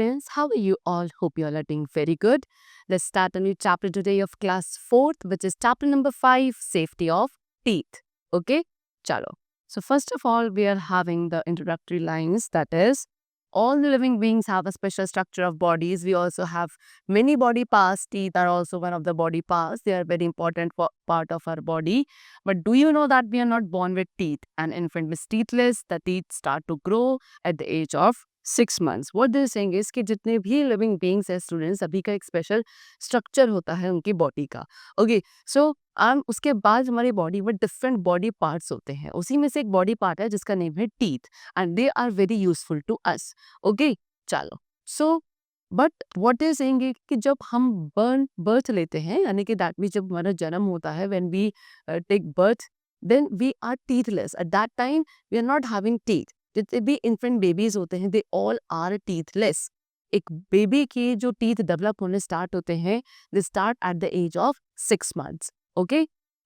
students, how are you all? Hope you all are doing very good. Let's start a new chapter today of class 4th, which is chapter number 5, safety of teeth. Okay, chalo. So first of all, we are having the introductory lines, that is, all the living beings have a special structure of bodies. We also have many body parts. Teeth are also one of the body parts. They are very important part of our body. But do you know that we are not born with teeth? An infant is teethless. The teeth start to grow at the age of 6 months. What they're saying is कि जितने भी living beings है students, सभी का एक special structure होता है उनकी body का. Okay, so उसके बाद हमारी बॉडी में डिफरेंट बॉडी पार्ट्स होते हैं. उसी में से एक बॉडी पार्ट है जिसका नेम है teeth and they are very useful to us. Okay, चलो. So but what is saying कि जब हम बर्थ लेते हैं, यानी कि दैट मीन जब हमारा जन्म होता है, when we take birth, then we are toothless. At that time we are not having teeth. जितने भी इन्फेंट बेबीज होते हैं, दे ऑल आर टीथलेस. एक बेबी के जो टीथ डेवलप होने स्टार्ट होते हैं, they start at the age of 6 months. Okay,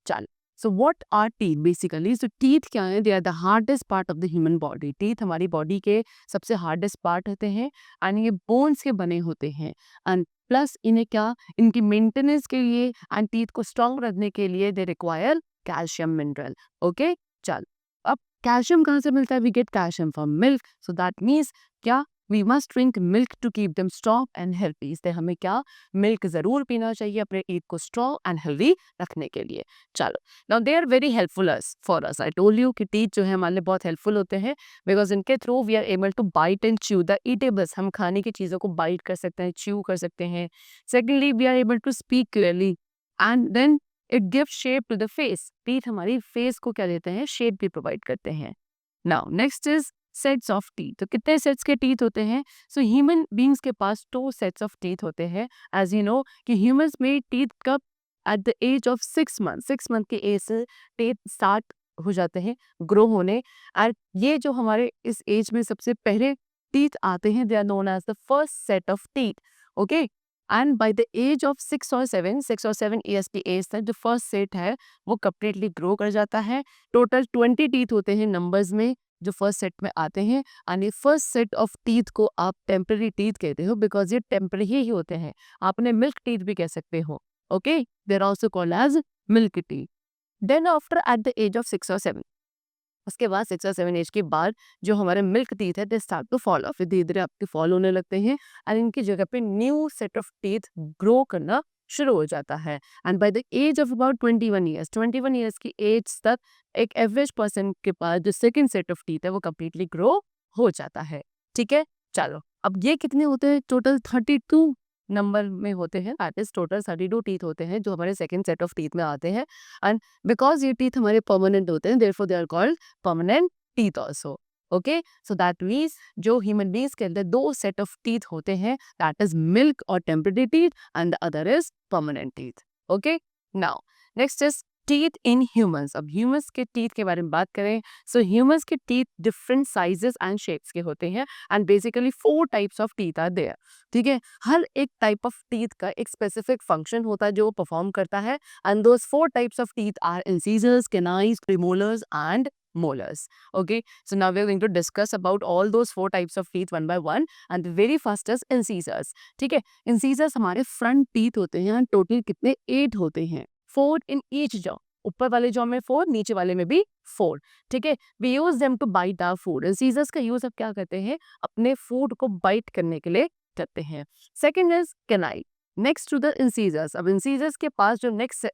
चल. So what are teeth basically? So teeth क्या है? They are the hardest part of the human body. Teeth हमारी बॉडी के सबसे हार्डेस्ट पार्ट होते हैं एंड ये बोन्स के बने होते हैं. एंड प्लस इन्हें क्या, इनकी मेंटेनेंस के लिए एंड टीथ को स्ट्रॉन्ग रखने के लिए they require calcium mineral. Okay, चल. अब कैल्शियम कहाँ से मिलता है? We get calcium from milk. So that means क्या, we must drink milk to keep them strong and healthy. इसलिए हमें क्या, मिल्क जरूर पीना चाहिए अपने टीथ को स्ट्रॉन्ग एंड हेल्थी रखने के लिए. चलो, now they are very helpful us for us. I told you कि टीथ जो है हमारे लिए बहुत हेल्पफुल होते हैं बिकॉज इनके through we are able to bite and chew the eatables. हम खाने की चीज़ों को बाइट कर सकते हैं, च्यू कर सकते हैं. Secondly, we are able to speak clearly and then it give shape to the face. Teeth हमारी फेस को क्या देते हैं? शेप भी प्रोवाइड करते हैं. Now next is sets of teeth. तो कितने सेट्स के टीथ होते हैं? सो ह्यूमन बींग्स के पास 2 सेट्स ऑफ टीथ होते हैं. एज यू नो कि ह्यूमंस में टीथ कब, at the age of 6 month. 6 month के एज से टीथ स्टार्ट हो जाते हैं ग्रो होने. एंड ये जो हमारे इस एज में सबसे पहले टीथ आते हैं, they are known as the first set of teeth. Okay, and by the age of 6 और 7 ईयर्स की एज तक जो फर्स्ट सेट है वो कंप्लीटली ग्रो कर जाता है. टोटल 20 टीथ होते हैं नंबर्स में जो फर्स्ट सेट में आते हैं. एंड ये फर्स्ट सेट ऑफ टीथ को आप टेम्पररी टीथ कहते हो बिकॉज ये टेम्पररी ही होते हैं. आपने मिल्क टीथ भी कह सकते हो. Okay, they are also called as milk teeth. Then after at the age of 6 और 7, उसके बाद 6 और 7 एज के बाद जो हमारे मिल्क टीथ है they start to fall off. धीरे धीरे आपके फॉल होने लगते हैं एंड इनकी जगह पे new set of teeth grow करना शुरू हो जाता है. And by the age of about 21 years की एज तक एक एवरेज पर्सन के पास जो सेकंड सेट ऑफ टीथ है वो कंप्लीटली ग्रो हो जाता है. ठीक है, चलो. अब ये कितने होते हैं? टोटल 32 नंबर में होते हैं. दैट इज टोटल 32 टीथ होते हैं जो हमारे सेकंड सेट ऑफ टीथ में आते हैं. एंड बिकॉज ये टीथ हमारे परमानेंट होते हैं, therefore they are called permanent teeth also. Okay, so that means जो ह्यूमन बींग्स के अंदर 2 सेट ऑफ टीथ होते हैं, दैट इज मिल्क और temporary teeth and the other is permanent teeth. Okay, now next is teeth in humans. अब humans के teeth के बारे में बात करें, सो ह्यूमंस के teeth different sizes and shapes के होते हैं and basically 4 types of teeth are there. ठीक है, हर एक टाइप ऑफ टीथ का एक स्पेसिफिक फंक्शन होता है जो वो परफॉर्म करता है. And those 4 types of teeth are incisors, canines, premolars and molars. Okay, so now we're going to discuss about all those 4 types of teeth one by one. And the very first is incisors. ठीक है, incisors हमारे front teeth होते हैं. Total कितने? 8 होते हैं. 4 in each jaw. ऊपर वाले जॉ में 4, नीचे वाले में भी 4. ठीक है, we use them to bite our food. incisors का यूज अब क्या करते हैं? अपने फूड को बाइट करने के लिए करते हैं. Second is canine. Next to the incisors. अब इंसीजर्स के पास जो नेक्स्ट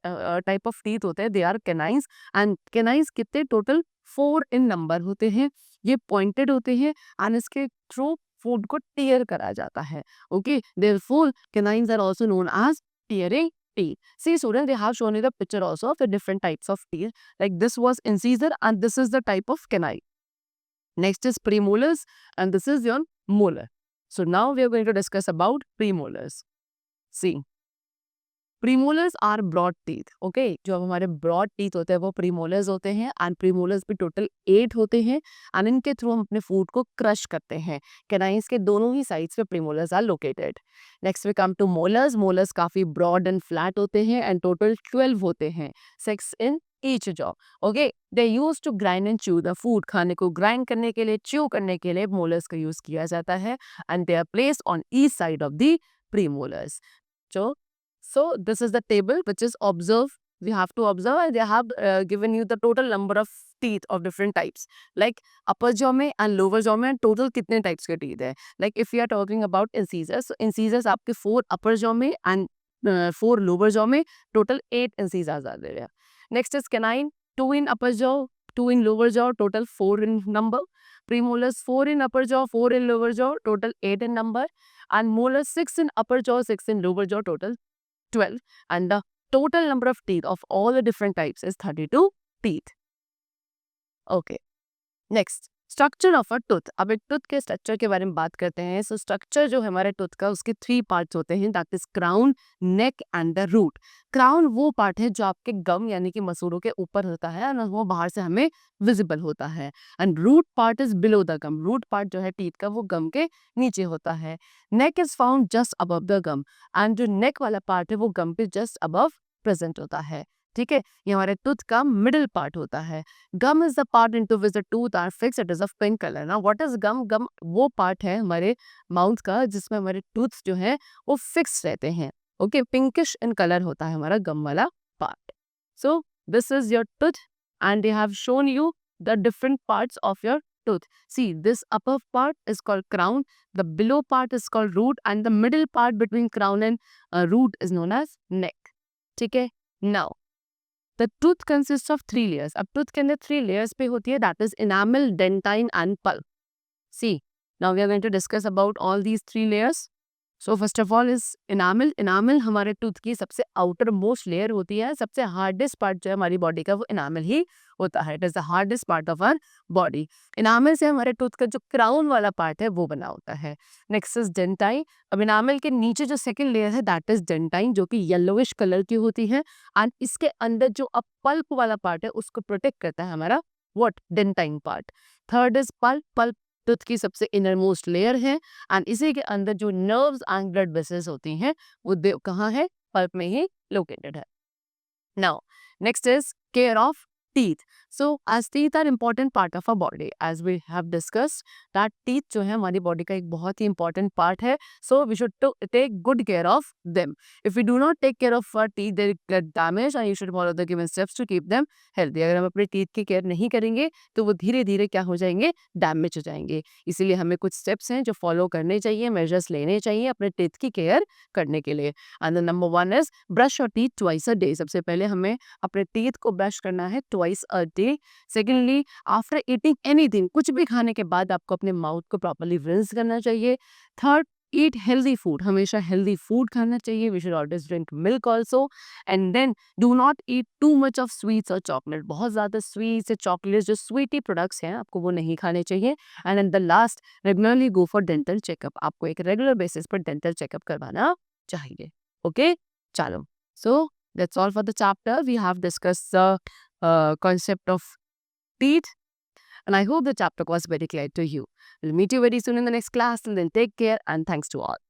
टाइप ऑफ टीथ होते हैं they are canines. And canines कितने? टोटल 4 इन नंबर होते हैं. ये पॉइंटेड होते हैं एंड इसके थ्रू फूड को टीयर करा जाता है. Okay, therefore canines are also known as tearing teeth. See students, they have shown you the picture also of the different types of teeth. Like this was incisor and this is the type of canine. Next is premolars and this is your molar. So now we are going to discuss about premolars. See, premolars are broad teeth. Okay, जो हमारे broad teeth होते हैं वो premolars होते हैं and premolars भी total 8 होते हैं एंड इनके थ्रू हम अपने फूड को क्रश करते हैं. कैनाइंस के दोनों ही साइड्स पे premolars are located. Next we come to molars. Molars काफी ब्रॉड एंड फ्लैट होते हैं एंड टोटल 12 होते हैं. 6 इन each jaw. Okay, they used to grind and chew the food. खाने को grind करने के लिए, chew करने के लिए molars का use किया जाता है, and they are placed on each side of the premolars. So this is the table which is observe. We have to observe, and they have given you the total number of teeth of different types. Like upper jaw में and lower jaw में total कितने types के teeth है. Like if we are talking about incisors, so incisors आपके 4 upper jaw में and 4 lower jaw में total 8 incisors are there. Next is canine, 2 in upper jaw, 2 in lower jaw, total 4 in number. Premolars 4 in upper jaw, 4 in lower jaw, total 8 in number. And molars 6 in upper jaw, 6 in lower jaw, total 12. And the total number of teeth of all the different types is 32 teeth. Okay. Next structure of a tooth. अब एक tooth के structure के बारे में बात करते हैं. So structure जो है हमारे टूथ का, उसके 3 पार्ट्स होते हैं. That is crown, neck and the root. Crown वो पार्ट है जो आपके गम यानी कि मसूड़ों के ऊपर होता है और वो बाहर से हमें विजिबल होता है. And root part is below the gum. Root part जो है टीथ का वो गम के नीचे होता है. Neck is found just above the gum. And जो नेक वाला पार्ट है वो गम पे जस्ट अबव प्रेजेंट होता है. ठीक है, ये हमारे टूथ का मिडिल पार्ट होता है. Gum is the part into which the tooth are fix. It is of pink colour. ना व्हाट इज गम? गम वो पार्ट है हमारे माउथ का जिसमें हमारे टूथ जो है वो फिक्स रहते हैं. ओके, पिंकिश इन कलर होता है हमारा गम वाला part. So this is your tooth and they have shown you the different parts of your tooth. See, this upper part is called crown, the below part is called root, and the middle part between crown and root is known as neck. ठीक है, now the tooth consists of 3 layers. अब tooth के अंदर 3 layers पे होती है. That is enamel, dentine and pulp. See, now we are going to discuss about all these 3 layers. So first of all is enamel. enamel हमारे tooth की सबसे outer most layer होती है. सबसे हार्डेस्ट पार्ट जो है हमारी बॉडी का वो enamel ही होता है. It is the hardest part of our body. enamel से हमारे टूथ का जो क्राउन वाला पार्ट है वो बना होता है. Next is dentine. अब enamel के नीचे जो सेकंड लेयर है दैट इज डेंटाइन, जो कि येलोइश कलर की होती है. एंड इसके अंदर जो अब पल्प वाला पार्ट है उसको प्रोटेक्ट करता है हमारा what dentine part. Third is pulp. Pulp tooth की सबसे इनर मोस्ट लेयर है. एंड इसी के अंदर जो नर्व्स एंड ब्लड वेसल्स होती हैं वो कहाँ है? पल्प में ही लोकेटेड है. Now next is care of teeth. So as teeth are important part of our body, as we have discussed that teeth जो है हमारी बॉडी का एक बहुत ही important part है. So we should take good care of them. If we do not take care of our teeth, they get damaged and you should follow the given steps to keep them healthy. अगर हम अपने teeth की care नहीं करेंगे तो वो धीरे धीरे क्या हो जाएंगे? डैमेज हो जाएंगे. इसीलिए हमें कुछ स्टेप्स हैं जो फॉलो करने चाहिए, मेजर्स लेने चाहिए अपने टीथ की केयर करने के लिए. And the number 1 is brush your teeth twice a day. सबसे पहले हमें अपने टीथ को ब्रश करना है twice a day. Secondly, after eating anything, कुछ भी खाने के बाद आपको अपने माउथ को प्रॉपर्ली रिंस करना चाहिए. Third, eat healthy food. हमेशा हेल्दी फूड खाना चाहिए. We should always drink milk also. And then do not eat too much of sweets और चॉकलेट. बहुत ज़्यादा स्वीट्स या चॉकलेट जो स्वीटी प्रोडक्ट्स हैं आपको वो नहीं खाने चाहिए. And at the last, regularly go for dental checkup. आपको एक रेगुलर बेसिस पर डेंटल चेकअप करवाना चाहिए. ओके, चलो. So that's all for the chapter. We have discuss the concept of teeth, and I hope the chapter was very clear to you. We'll meet you very soon in the next class, and then take care and thanks to all.